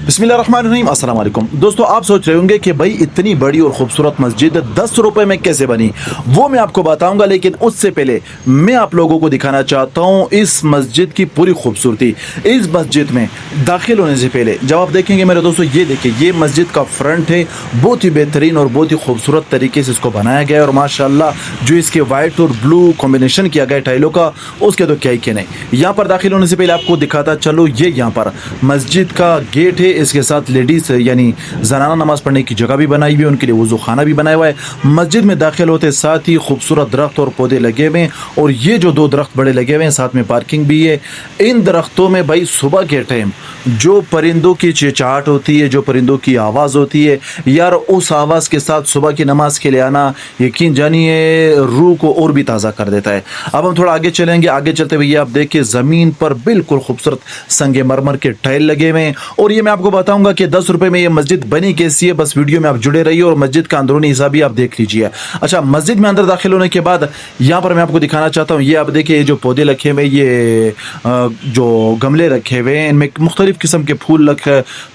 बिस्मिल्लाहिर्रहमानिर्रहीम अस्सलाम वालेकुम दोस्तों, आप सोच रहे होंगे कि भाई इतनी बड़ी और खूबसूरत मस्जिद 10 रुपए में कैसे बनी। वो मैं आपको बताऊंगा, लेकिन उससे पहले मैं आप लोगों को दिखाना चाहता हूँ इस मस्जिद की पूरी खूबसूरती। इस मस्जिद में दाखिल होने से पहले जब आप देखेंगे मेरे दोस्तों, ये देखिए, ये मस्जिद का फ्रंट है। बहुत ही बेहतरीन और बहुत ही खूबसूरत तरीके से इसको बनाया गया है, और माशाल्लाह जो इसके वाइट और ब्लू कॉम्बिनेशन किया गया टाइलों का, उसके तो क्या ही कहने। यहाँ पर दाखिल होने से पहले आपको दिखाता चलो, ये यहाँ पर मस्जिद का गेट है। इसके साथ लेडीज़ यानी ज़नाना नमाज़ पढ़ने की जगह भी बनाई हुई है, उनके लिए वज़ू खाना भी बनाया हुआ है। मस्जिद में दाखिल होते साथ ही खूबसूरत दरख्त और पौधे लगे हुए हैं, और ये जो 2 दरख्त बड़े लगे हुए हैं, साथ में पार्किंग भी है। इन दरख्तों में भाई सुबह के टाइम जो परिंदों की चिहचहाट होती है, जो परिंदों की आवाज़ होती है यार, उस आवाज़ के साथ सुबह की नमाज के लिए आना, यकीन जानिए रूह को और भी ताज़ा कर देता है। अब हम थोड़ा आगे चलेंगे। आगे चलते हुए आप देखिए, ज़मीन पर बिल्कुल खूबसूरत संगे मरमर के टाइल लगे हुए हैं, और ये मैं आपको बताऊंगा कि 10 रुपए में ये मस्जिद बनी कैसी है। बस वीडियो में आप जुड़े रहिए और मस्जिद का अंदरूनी हिस्सा भी आप देख लीजिए। अच्छा, मस्जिद में अंदर दाखिल होने के बाद यहाँ पर मैं आपको दिखाना चाहता हूँ, ये आप देखिए, जो पौधे रखे हुए, ये जो गमले रखे हुए हैं, इनमें मुख्तलिफ किस्म के फूल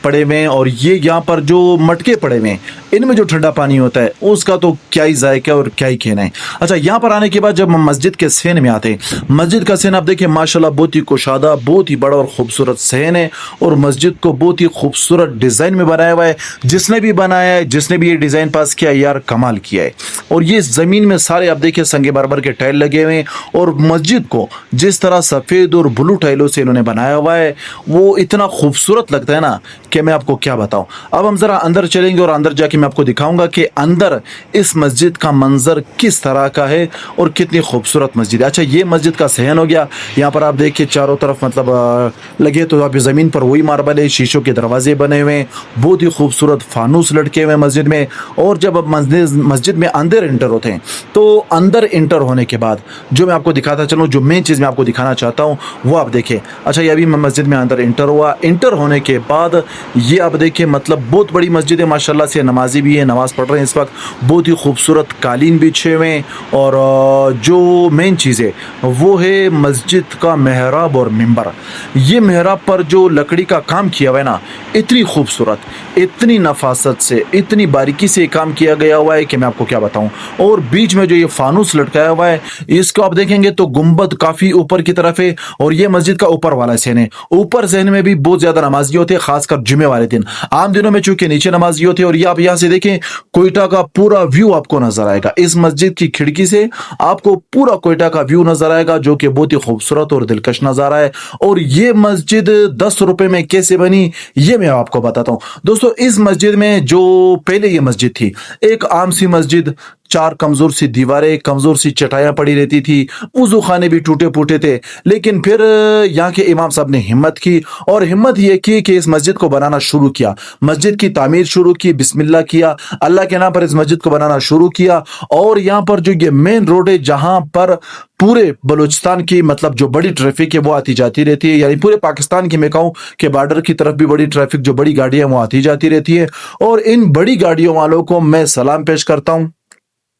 पड़े हुए हैं, और ये यहाँ पर जो मटके पड़े हुए हैं, इनमें जो ठंडा पानी होता है उसका तो क्या ही जायका और क्या ही कहना है। अच्छा, यहाँ पर आने के बाद जब हम मस्जिद के सहन में आते हैं, मस्जिद का सहन आप देखिए, माशाल्लाह बहुत ही कुशादा, बहुत ही बड़ा और खूबसूरत सहन है, और मस्जिद को बहुत ही खूबसूरत डिज़ाइन में बनाया हुआ है। जिसने भी बनाया है, जिसने भी ये डिज़ाइन पास किया यार, कमाल किया है। और ये ज़मीन में सारे आप देखिए संगे मरमर के टाइल लगे हुए हैं, और मस्जिद को जिस तरह सफ़ेद और ब्लू टाइलों से इन्होंने बनाया हुआ है, वो इतना खूबसूरत लगता है ना कि मैं आपको क्या बताऊं। अब हम ज़रा अंदर चलेंगे, और अंदर जाके मैं आपको दिखाऊंगा कि अंदर इस मस्जिद का मंजर किस तरह का है और कितनी खूबसूरत मस्जिद है। अच्छा, ये मस्जिद का सहन हो गया। यहाँ पर आप देखिए चारों तरफ मतलब लगे तो आप ज़मीन पर वही मार्बल है, शीशों के दरवाजे बने हुए हैं, बहुत ही खूबसूरत फानूस लटके हुए हैं मस्जिद में। और जब आप मस्जिद में अंदर इंटर होते हैं, तो अंदर इंटर होने के बाद जो मैं आपको दिखाता चलूँ, जो मेन चीज़ मैं आपको दिखाना चाहता हूँ वो आप देखें। अच्छा, ये अभी मैं मस्जिद में अंदर इंटर हुआ। इंटर होने के बाद ये आप देखिए, मतलब बहुत बड़ी मस्जिद है माशाल्लाह से। नमाजी भी है, नमाज़ पढ़ रहे हैं इस वक्त। बहुत ही खूबसूरत कालीन बिछे हुए हैं, और जो मेन चीज़ है वो है मस्जिद का मेहराब और मिंबर। ये मेहराब पर जो लकड़ी का काम किया हुआ है ना, इतनी खूबसूरत, इतनी नफासत से, इतनी बारीकी से काम किया गया हुआ है कि मैं आपको क्या बताऊं। और बीच में जो ये फानूस लटकाया हुआ है, इसको आप देखेंगे तो गुंबद काफ़ी ऊपर की तरफ है, और ये मस्जिद का ऊपर वाला सहन है। ऊपर सहन में भी बहुत ज़्यादा नमाजी होते हैं, खासकर जुमे वाले दिन। आम दिनों में चूंकि नीचे नमाजी होते हैं। और ये आप यहाँ से देखें, कोयटा का पूरा व्यू आपको नजर आएगा। इस मस्जिद की खिड़की से आपको पूरा कोयटा का व्यू नजर आएगा, जो कि बहुत ही खूबसूरत और दिलकश नजारा है। और ये मस्जिद 10 रुपए में कैसे बनी, ये मैं आपको बताता हूँ दोस्तों। इस मस्जिद में जो पहले ये मस्जिद थी, एक आम सी मस्जिद, 4 कमजोर सी दीवारें, कमजोर सी चटाइयां पड़ी रहती थी, वजू खाने भी टूटे फूटे थे। लेकिन फिर यहाँ के इमाम साहब ने हिम्मत की, और हिम्मत ये की कि इस मस्जिद को बनाना शुरू किया, मस्जिद की तामीर शुरू की, बिस्मिल्लाह किया, अल्लाह के नाम पर इस मस्जिद को बनाना शुरू किया। और यहाँ पर जो ये मेन रोड है, जहाँ पर पूरे बलूचिस्तान की मतलब जो बड़ी ट्रैफिक है वो आती जाती रहती है, यानी पूरे पाकिस्तान की मैं कहूँ कि बॉर्डर की तरफ भी बड़ी ट्रैफिक, जो बड़ी गाड़ियां वो आती जाती रहती है। और इन बड़ी गाड़ियों वालों को मैं सलाम पेश करता हूँ,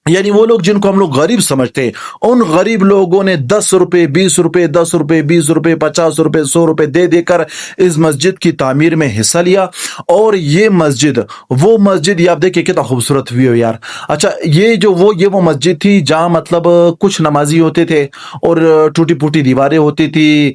यानी वो लोग जिनको हम लोग गरीब समझते हैं, उन गरीब लोगों ने 10 रुपए, 20 रुपए, 10 रुपए, 20 रुपए, 50 रुपए, 100 रुपए दे देकर इस मस्जिद की तामीर में हिस्सा लिया। और ये मस्जिद, वो मस्जिद, ये आप देखिए कितना खूबसूरत व्यू है यार। अच्छा, ये वो मस्जिद थी जहाँ मतलब कुछ नमाजी होते थे, और टूटी फूटी दीवारें होती थी,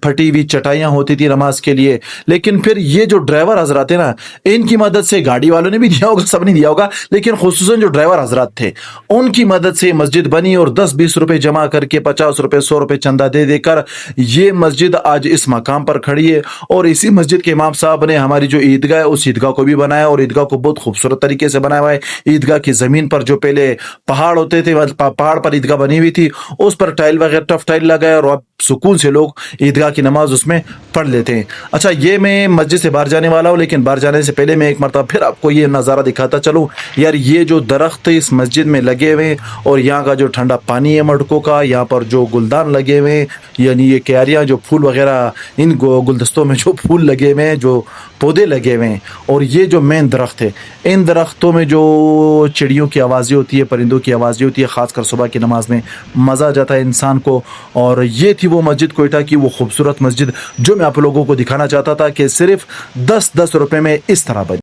फटी हुई चटाइयाँ होती थी नमाज के लिए। लेकिन फिर ये जो ड्राइवर हजरात है ना, इनकी मदद से, गाड़ी वालों ने भी दिया होगा, सब नहीं दिया होगा, लेकिन खुसूसन जो ड्राइवर हजरात थे, उनकी मदद से मस्जिद बनी। और 10-20 रुपए जमा करके, 50 रुपए, 100 रुपए चंदा दे देकर ये मस्जिद आज इस मकाम पर खड़ी है। और इसी मस्जिद के इमाम साहब ने हमारी जो ईदगाह है, उस ईदगाह को भी बनाया, और ईदगाह को बहुत खूबसूरत तरीके से बनाया हुआ है। ईदगाह की जमीन पर जो पहले पहाड़ होते थे, पहाड़ पर ईदगाह बनी हुई थी, उस पर टाइल वगैरह, टफ टाइल लगाया, और अब सुकून से लोग ईदगाह की नमाज उसमें पढ़ लेते हैं। अच्छा, ये मैं मस्जिद से बाहर जाने वाला हूँ, लेकिन बाहर जाने से पहले मैं एक मरतबा फिर आपको ये नज़ारा दिखाता चलूँ यार। ये जो दरख्त इस मस्जिद में लगे हुए हैं, और यहाँ का जो ठंडा पानी है मटकों का, यहाँ पर जो गुलदान लगे हुए हैं, यानी ये क्यारियाँ, जो फूल वगैरह, इन गुलदस्तों में जो फूल लगे हुए हैं, जो पौधे लगे हुए हैं, और ये जो मेन दरख्त है, इन दरख्तों में जो चिड़ियों की आवाज़ें होती है, परिंदों की आवाज़ें होती है, ख़ासकर सुबह की नमाज में मज़ा आ जाता है इंसान को। और ये थी वो मस्जिद कोयटा की वो खूबसूरत मस्जिद जो मैं आप लोगों को दिखाना चाहता था कि सिर्फ 10-10 रुपए में इस तरह बनी।